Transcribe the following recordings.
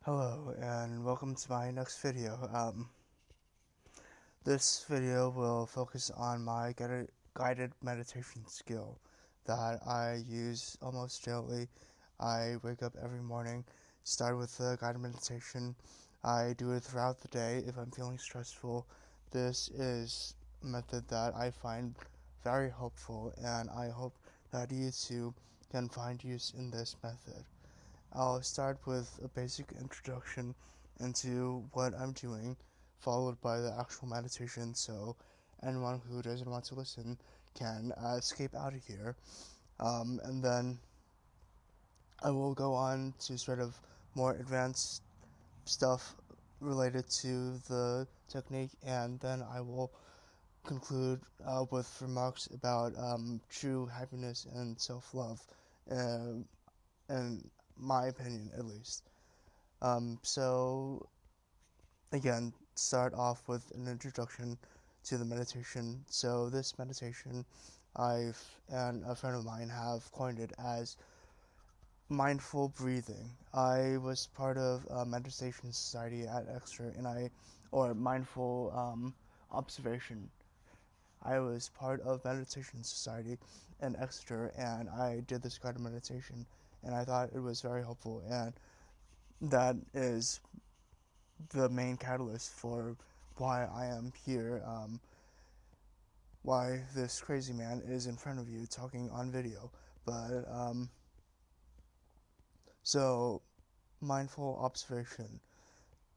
Hello and welcome to my next video. This video will focus on my guided meditation skill that I use almost daily. I wake up every morning, start with a guided meditation. I do it throughout the day if I'm feeling stressful. This is a method that I find very helpful, and I hope that you too can find use in this method. I'll start with a basic introduction into what I'm doing, followed by the actual meditation, so anyone who doesn't want to listen can escape out of here. And then I will go on to sort of more advanced stuff related to the technique, and then I will conclude with remarks about true happiness and self-love, in my opinion at least. So again, start off with an introduction to the meditation. So this meditation, I've and a friend of mine have coined it as mindful breathing. I was part of a meditation society at Exeter, or mindful observation. I was part of meditation society in Exeter, and I did this kind of meditation, and I thought it was very helpful, and that is the main catalyst for why I am here, why this crazy man is in front of you talking on video. But, so, mindful observation.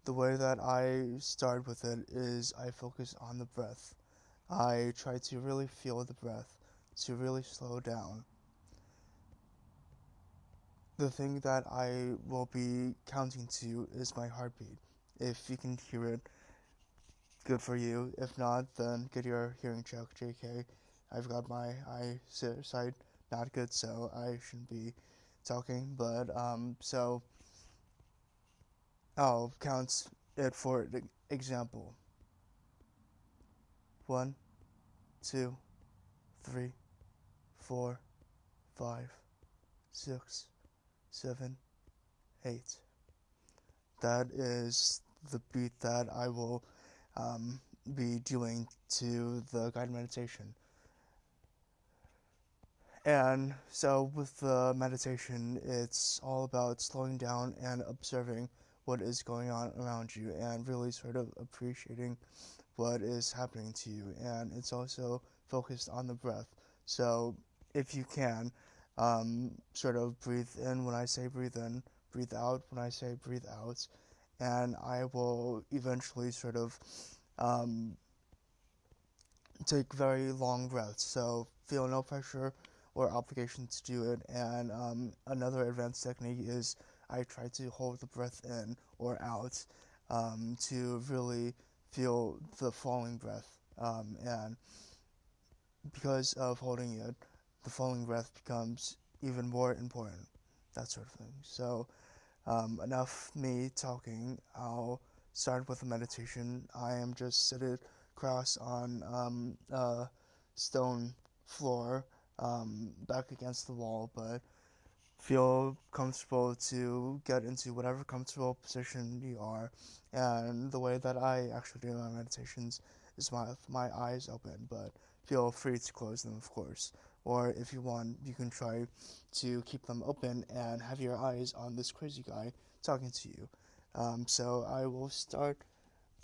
The way that I start with it is I focus on the breath. I try to really feel the breath, to really slow down. The thing that I will be counting to is my heartbeat. If you can hear it, good for you. If not, then get your hearing check, JK. I've got my eyesight not good, so I shouldn't be talking. But, so I'll count it for example. 1, 2, 3, 4, 5, 6, 7, 8. That is the beat that I will be doing to the guided meditation. And so with the meditation, it's all about slowing down and observing what is going on around you and really sort of appreciating what is happening to you. And it's also focused on the breath. So if you can, sort of breathe in when I say breathe in, breathe out when I say breathe out, and I will eventually sort of take very long breaths. So feel no pressure or obligation to do it. And another advanced technique is I try to hold the breath in or out to really feel the falling breath. And because of holding it, the falling breath becomes even more important, that sort of thing. So enough me talking. I'll start with a meditation. I am just seated cross on a stone floor, back against the wall, but feel comfortable to get into whatever comfortable position you are. And the way that I actually do my meditations is with my eyes open, but feel free to close them, of course. Or if you want, you can try to keep them open and have your eyes on this crazy guy talking to you. So I will start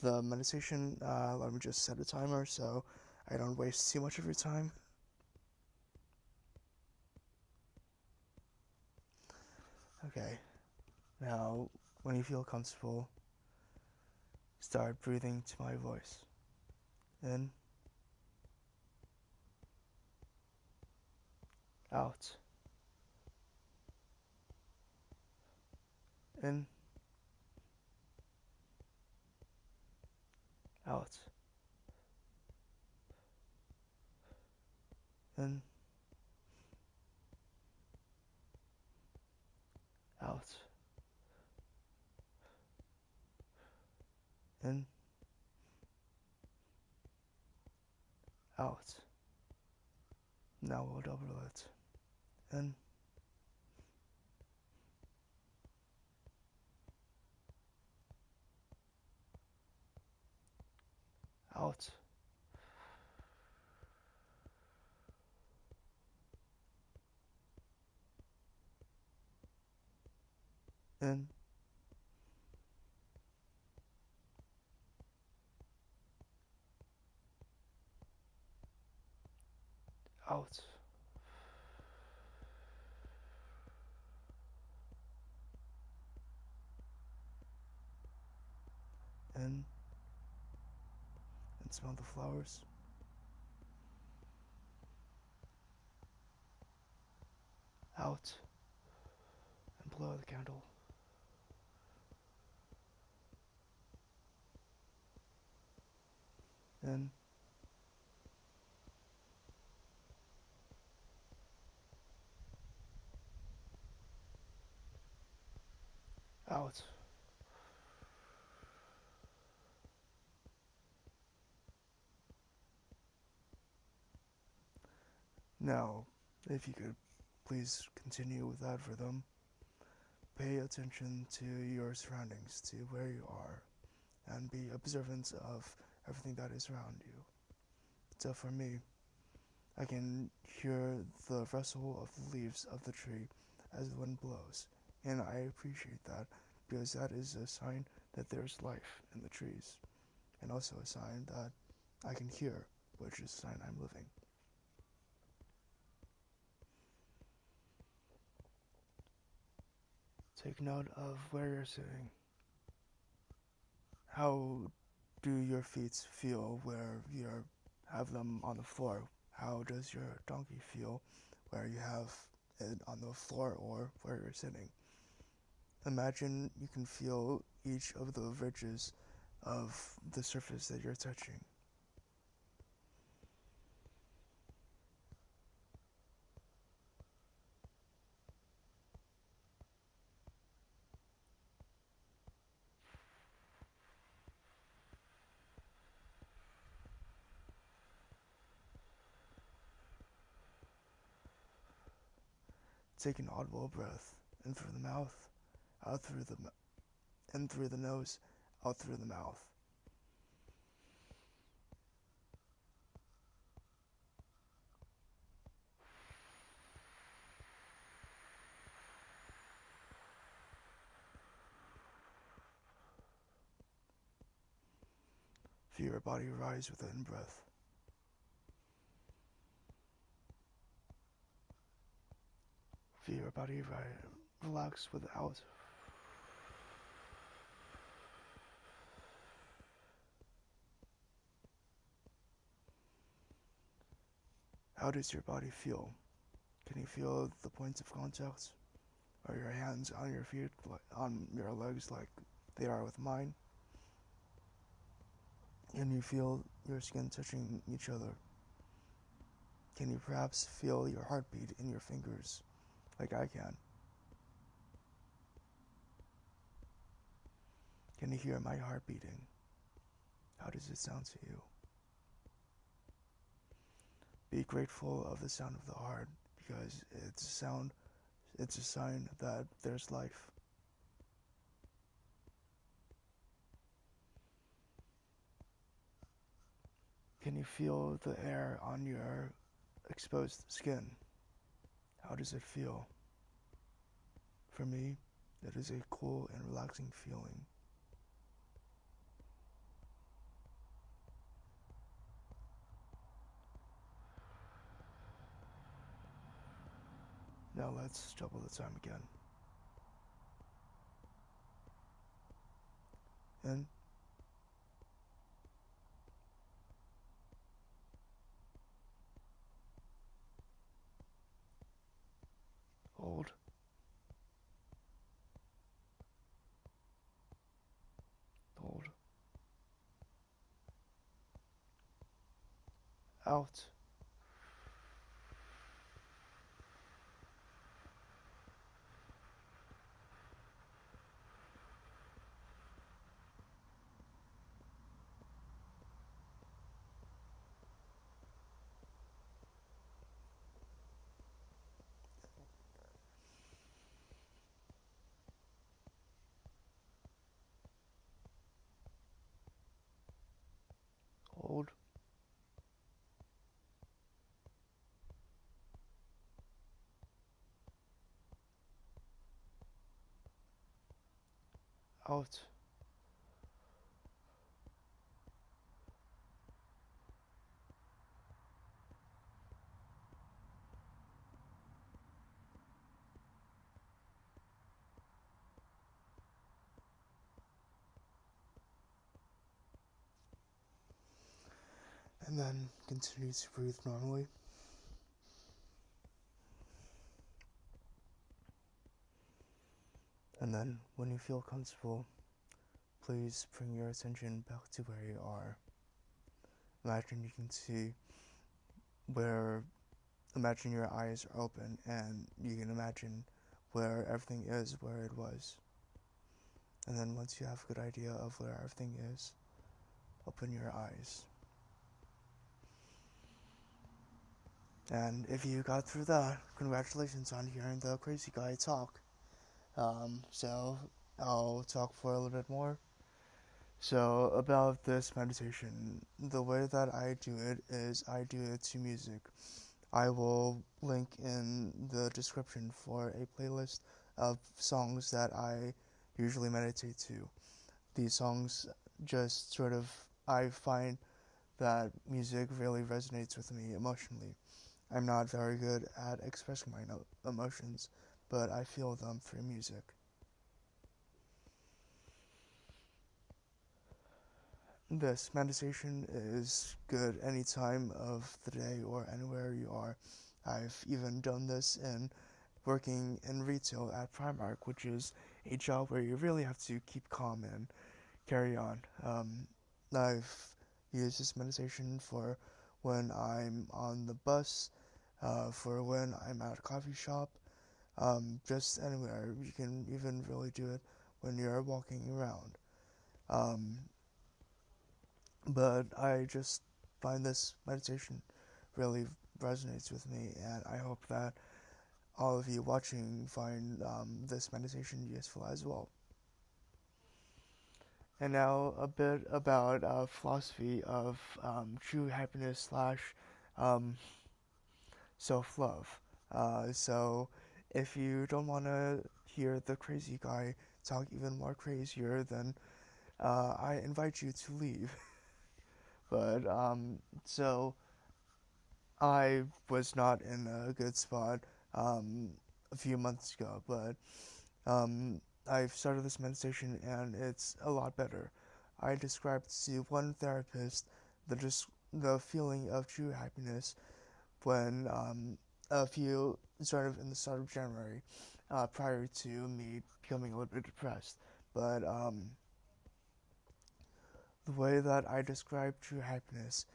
the meditation. Let me just set a timer so I don't waste too much of your time. Okay, now when you feel comfortable, start breathing to my voice. In, out, in, out, in, out, in, out. Now we'll double it. In, out, in, out, in, and smell the flowers, out, and blow the candle, in, out. Now, if you could please continue with that rhythm, pay attention to your surroundings, to where you are, and be observant of everything that is around you. So for me, I can hear the rustle of the leaves of the tree as the wind blows, and I appreciate that because that is a sign that there's life in the trees, and also a sign that I can hear, which is a sign I'm living. Take note of where you're sitting. How do your feet feel where you have them on the floor? How does your donkey feel where you have it on the floor or where you're sitting? Imagine you can feel each of the ridges of the surface that you're touching. Take an audible breath in through the mouth, out through the in through the nose, out through the mouth. Feel your body rise with the in-breath. Feel your body relax with the out. How does your body feel? Can you feel the points of contact? Are your hands on your feet, on your legs like they are with mine? Can you feel your skin touching each other? Can you perhaps feel your heartbeat in your fingers, like I can? Can you hear my heart beating? How does it sound to you? Be grateful of the sound of the heart, because it's a sign that there's life. Can you feel the air on your exposed skin? How does it feel? For me, it is a cool and relaxing feeling. Now let's double the time again. In, hold, hold, out. Hold, out. And then continue to breathe normally. And then, when you feel comfortable, please bring your attention back to where you are. Imagine you can see where, imagine your eyes are open and you can imagine where everything is where it was. And then once you have a good idea of where everything is, open your eyes. And if you got through that, congratulations on hearing the crazy guy talk. So I'll talk for a little bit more. So about this meditation, the way that I do it is I do it to music. I will link in the description for a playlist of songs that I usually meditate to. These songs just sort of, I find that music really resonates with me emotionally. I'm not very good at expressing my emotions, but I feel them through music. This meditation is good any time of the day or anywhere you are. I've even done this in working in retail at Primark, which is a job where you really have to keep calm and carry on. I've used this meditation for when I'm on the bus, for when I'm at a coffee shop, just anywhere. You can even really do it when you're walking around. But I just find this meditation really resonates with me, and I hope that all of you watching find this meditation useful as well. And now a bit about philosophy of true happiness / self-love. So if you don't want to hear the crazy guy talk even more crazier, then I invite you to leave. But so I was not in a good spot a few months ago, but I've started this meditation and it's a lot better. I described to one therapist the feeling of true happiness when a few sort of in the start of January, prior to me becoming a little bit depressed. But the way that I describe true happiness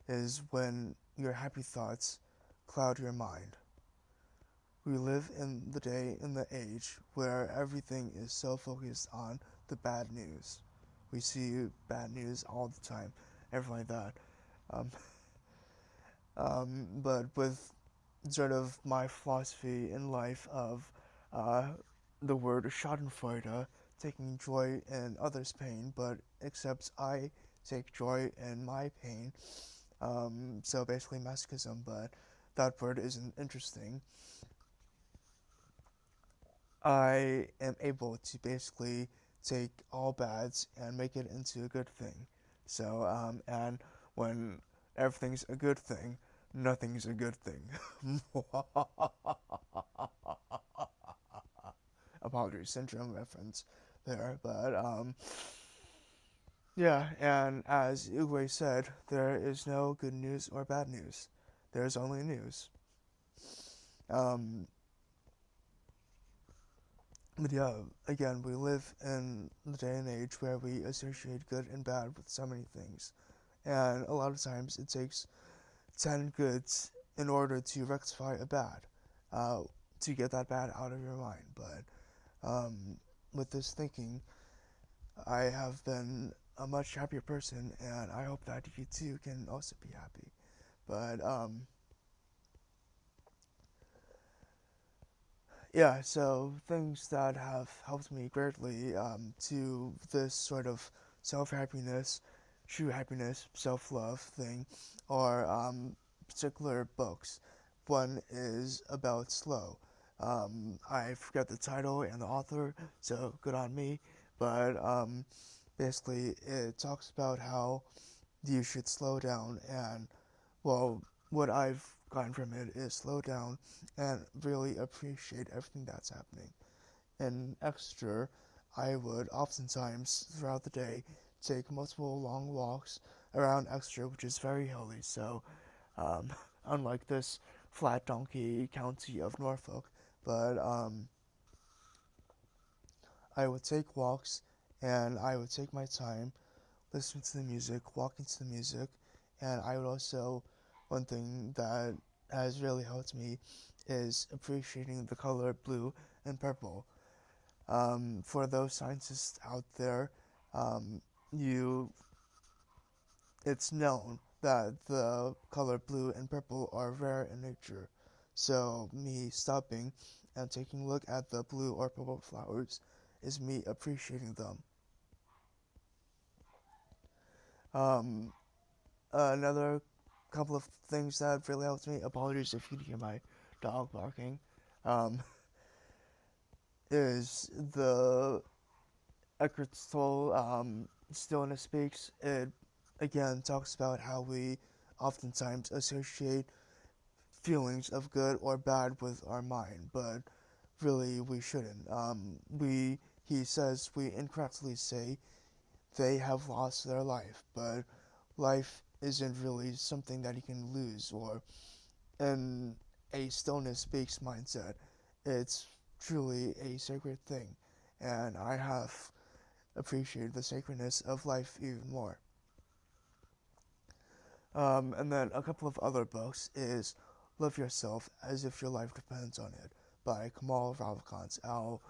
is when your happy thoughts cloud your mind. We live in the age where everything is so focused on the bad news. We see bad news all the time, everything like that. But with sort of my philosophy in life of the word Schadenfreude, taking joy in others' pain, but except I take joy in my pain. So basically masochism, but that word isn't interesting. I am able to basically take all bads and make it into a good thing. So, and when everything's a good thing, nothing's a good thing. Apologies, syndrome reference there, but yeah, and as Uwe said, there is no good news or bad news. There's only news. But yeah, again, we live in the day and age where we associate good and bad with so many things. And a lot of times it takes 10 goods in order to rectify a bad, to get that bad out of your mind. But with this thinking, I have been a much happier person, and I hope that you too can also be happy. But yeah, so things that have helped me greatly to this sort of self-happiness, true happiness, self-love thing are particular books. One is about slow. I forget the title and the author, so good on me. but basically it talks about how you should slow down, and well, what I've gotten from it is slow down and really appreciate everything that's happening. In Exeter, I would oftentimes throughout the day take multiple long walks around Exeter, which is very hilly, so um, unlike this flat donkey county of Norfolk, but I would take walks and I would take my time listening to the music, walking to the music, and I would also, one thing that has really helped me is appreciating the color blue and purple. For those scientists out there, um, you, it's known that the color blue and purple are rare in nature. So me stopping and taking a look at the blue or purple flowers is me appreciating them. Um, Another couple of things that really helped me, apologies if you hear my dog barking, um, is the Eckhart Tolle Stillness Speaks. It again talks about how we oftentimes associate feelings of good or bad with our mind, but really we shouldn't. He says we incorrectly say they have lost their life, but life isn't really something that you can lose, or in a Stillness Speaks mindset, it's truly a sacred thing, and I have appreciated the sacredness of life even more. And then a couple of other books is Love Yourself as If Your Life Depends on It by Kamal Ravikant. I'll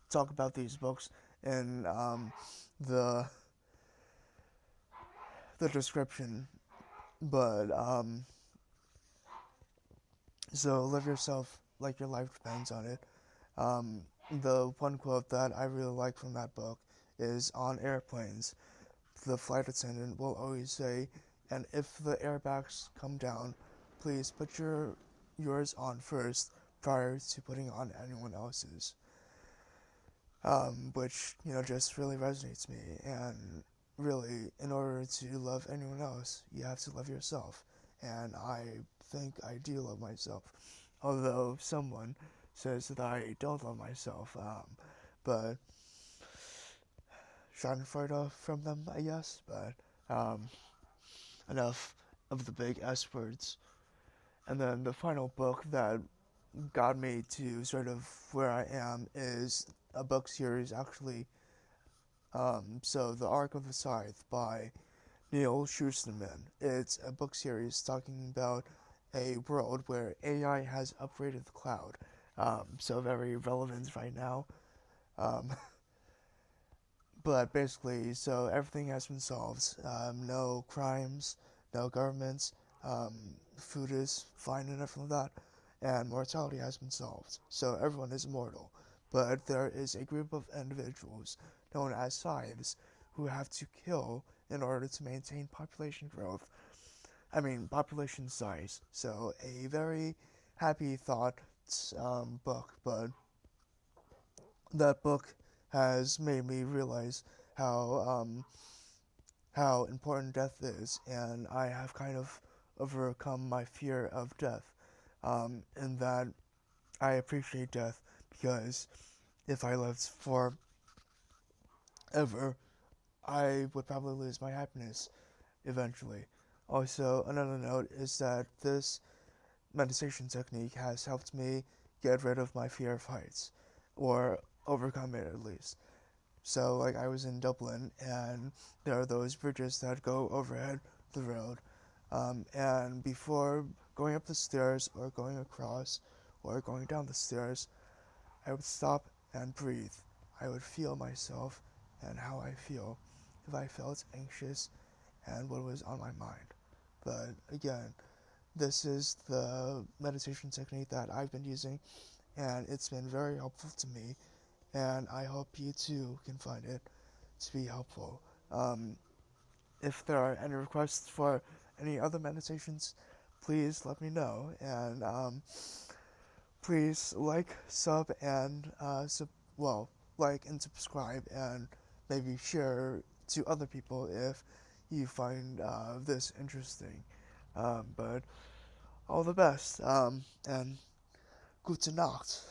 talk about these books in the the description. But so Live Yourself like your life depends on it. The one quote that I really like from that book is on airplanes. The flight attendant will always say, "And if the airbags come down, please put yours on first prior to putting on anyone else's." Which just really resonates me. And really, in order to love anyone else, you have to love yourself. And I think I do love myself, although someone says that I don't love myself. But Schadenfreude from them, I guess. But enough of the big S words. And then the final book that got me to sort of where I am is a book series, actually. So The Arc of the Scythe by Neal Shusterman. It's a book series talking about a world where AI has upgraded the cloud. So very relevant right now. But basically, so everything has been solved. No crimes, no governments, food is fine and everything like that, and mortality has been solved. So everyone is immortal. But there is a group of individuals known as Scythes who have to kill in order to maintain population growth. Population size. So a very happy thought book, but that book has made me realize how important death is, and I have kind of overcome my fear of death. In that I appreciate death because if I lived forever, I would probably lose my happiness eventually. Also, another note is that this meditation technique has helped me get rid of my fear of heights, or overcome it at least. So, like, I was in Dublin, and there are those bridges that go overhead the road. And before going up the stairs, or going across, or going down the stairs, I would stop and breathe. I would feel myself and how I feel, if I felt anxious, and what was on my mind. But again, this is the meditation technique that I've been using, and it's been very helpful to me, and I hope you too can find it to be helpful. If there are any requests for any other meditations, please let me know, and please like, sub, and like and subscribe, and maybe share to other people if you find this interesting. But all the best, and gute Nacht.